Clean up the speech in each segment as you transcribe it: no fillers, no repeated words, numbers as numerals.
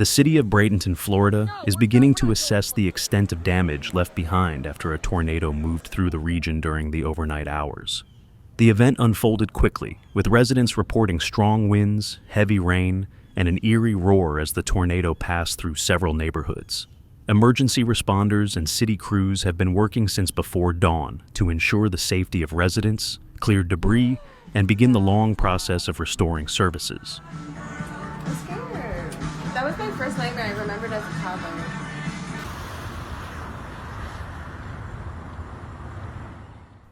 The city of Bradenton, Florida, is beginning to assess the extent of damage left behind after a tornado moved through the region during the overnight hours. The event unfolded quickly, with residents reporting strong winds, heavy rain, and an eerie roar as the tornado passed through several neighborhoods. Emergency responders and city crews have been working since before dawn to ensure the safety of residents, clear debris, and begin the long process of restoring services. I'm scared. That was my first nightmare I remembered as a toddler.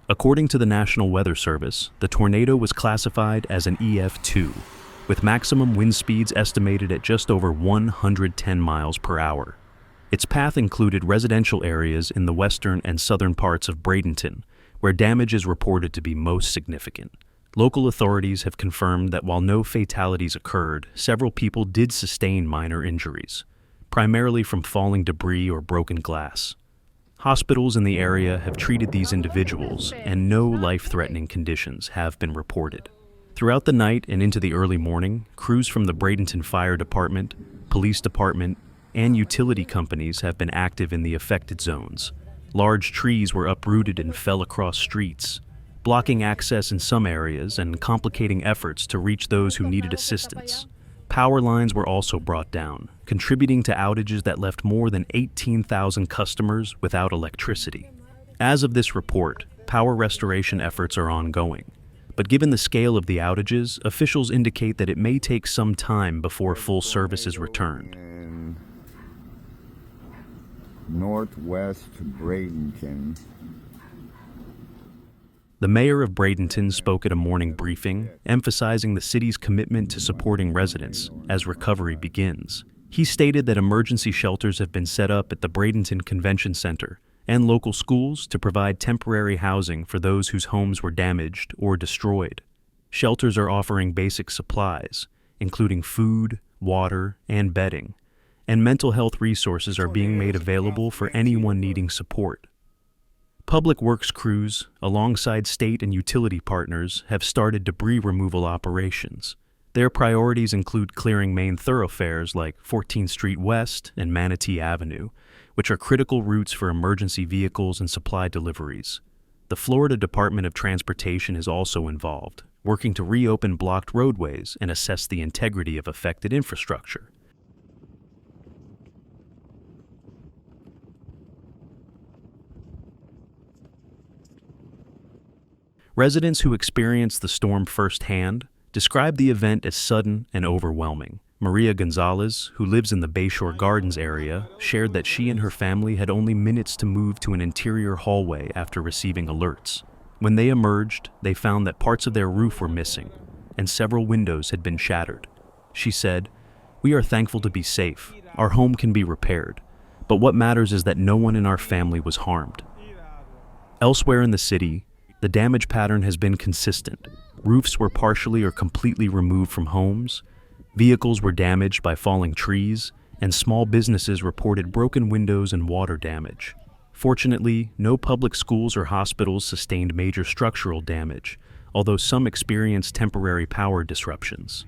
According to the National Weather Service, the tornado was classified as an EF2, with maximum wind speeds estimated at just over 110 miles per hour. Its path included residential areas in the western and southern parts of Bradenton, where damage is reported to be most significant. Local authorities have confirmed that while no fatalities occurred, several people did sustain minor injuries, primarily from falling debris or broken glass. Hospitals in the area have treated these individuals, and no life-threatening conditions have been reported. Throughout the night and into the early morning, crews from the Bradenton Fire Department, Police Department, and utility companies have been active in the affected zones. Large trees were uprooted and fell across streets, blocking access in some areas and complicating efforts to reach those who needed assistance. Power lines were also brought down, contributing to outages that left more than 18,000 customers without electricity. As of this report, power restoration efforts are ongoing. But given the scale of the outages, officials indicate that it may take some time before full service is returned. In northwest Bradenton. The mayor of Bradenton spoke at a morning briefing, emphasizing the city's commitment to supporting residents as recovery begins. He stated that emergency shelters have been set up at the Bradenton Convention Center and local schools to provide temporary housing for those whose homes were damaged or destroyed. Shelters are offering basic supplies, including food, water, and bedding, and mental health resources are being made available for anyone needing support. Public works crews, alongside state and utility partners, have started debris removal operations. Their priorities include clearing main thoroughfares like 14th Street West and Manatee Avenue, which are critical routes for emergency vehicles and supply deliveries. The Florida Department of Transportation is also involved, working to reopen blocked roadways and assess the integrity of affected infrastructure. Residents who experienced the storm firsthand described the event as sudden and overwhelming. Maria Gonzalez, who lives in the Bayshore Gardens area, shared that she and her family had only minutes to move to an interior hallway after receiving alerts. When they emerged, they found that parts of their roof were missing, and several windows had been shattered. She said, "We are thankful to be safe. Our home can be repaired. But what matters is that no one in our family was harmed." Elsewhere in the city, the damage pattern has been consistent. Roofs were partially or completely removed from homes, vehicles were damaged by falling trees, and small businesses reported broken windows and water damage. Fortunately, no public schools or hospitals sustained major structural damage, although some experienced temporary power disruptions.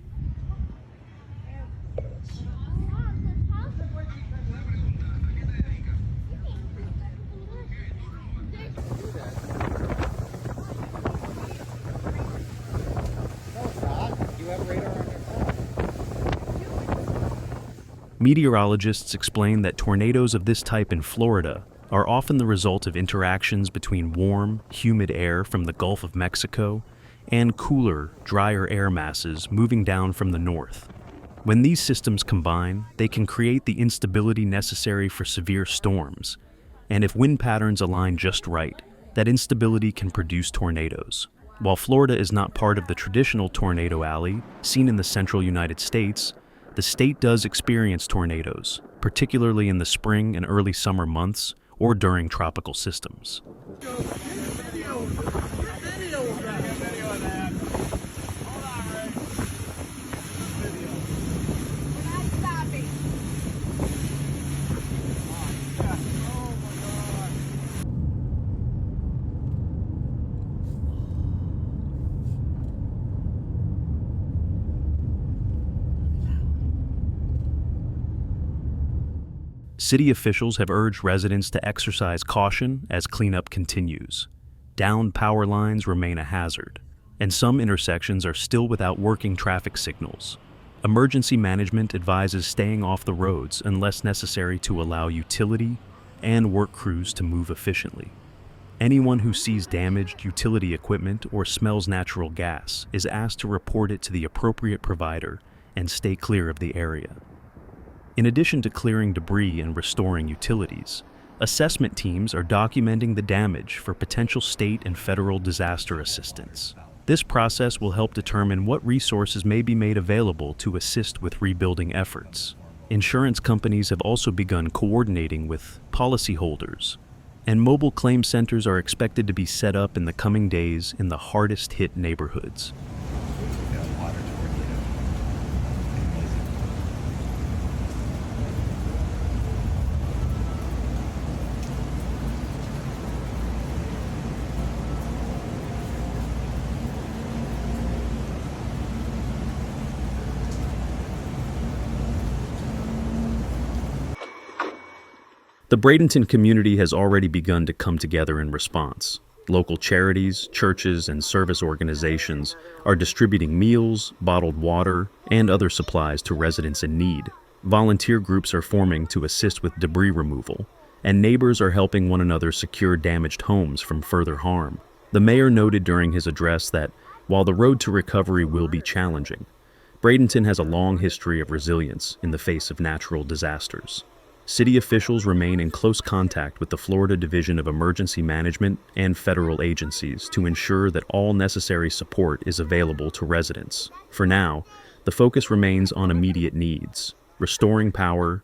Meteorologists explain that tornadoes of this type in Florida are often the result of interactions between warm, humid air from the Gulf of Mexico and cooler, drier air masses moving down from the north. When these systems combine, they can create the instability necessary for severe storms, and if wind patterns align just right, that instability can produce tornadoes. While Florida is not part of the traditional tornado alley seen in the central United States, the state does experience tornadoes, particularly in the spring and early summer months or during tropical systems. City officials have urged residents to exercise caution as cleanup continues. Downed power lines remain a hazard, and some intersections are still without working traffic signals. Emergency management advises staying off the roads unless necessary to allow utility and work crews to move efficiently. Anyone who sees damaged utility equipment or smells natural gas is asked to report it to the appropriate provider and stay clear of the area. In addition to clearing debris and restoring utilities, assessment teams are documenting the damage for potential state and federal disaster assistance. This process will help determine what resources may be made available to assist with rebuilding efforts. Insurance companies have also begun coordinating with policyholders, and mobile claim centers are expected to be set up in the coming days in the hardest hit neighborhoods. The Bradenton community has already begun to come together in response. Local charities, churches, and service organizations are distributing meals, bottled water, and other supplies to residents in need. Volunteer groups are forming to assist with debris removal, and neighbors are helping one another secure damaged homes from further harm. The mayor noted during his address that, while the road to recovery will be challenging, Bradenton has a long history of resilience in the face of natural disasters. City officials remain in close contact with the Florida Division of Emergency Management and federal agencies to ensure that all necessary support is available to residents. For now, the focus remains on immediate needs, restoring power,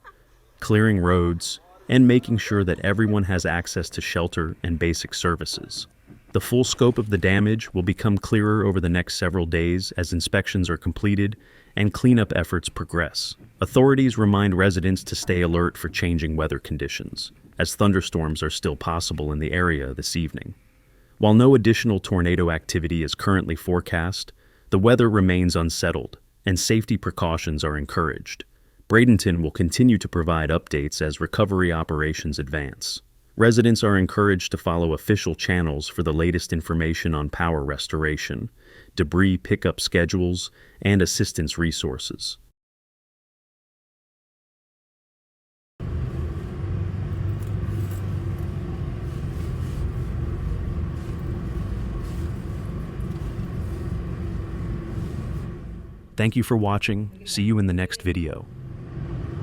clearing roads, and making sure that everyone has access to shelter and basic services. The full scope of the damage will become clearer over the next several days as inspections are completed and cleanup efforts progress. Authorities remind residents to stay alert for changing weather conditions, as thunderstorms are still possible in the area this evening. While no additional tornado activity is currently forecast, the weather remains unsettled, and safety precautions are encouraged. Bradenton will continue to provide updates as recovery operations advance. Residents are encouraged to follow official channels for the latest information on power restoration, debris pickup schedules, and assistance resources. Thank you for watching. See you in the next video.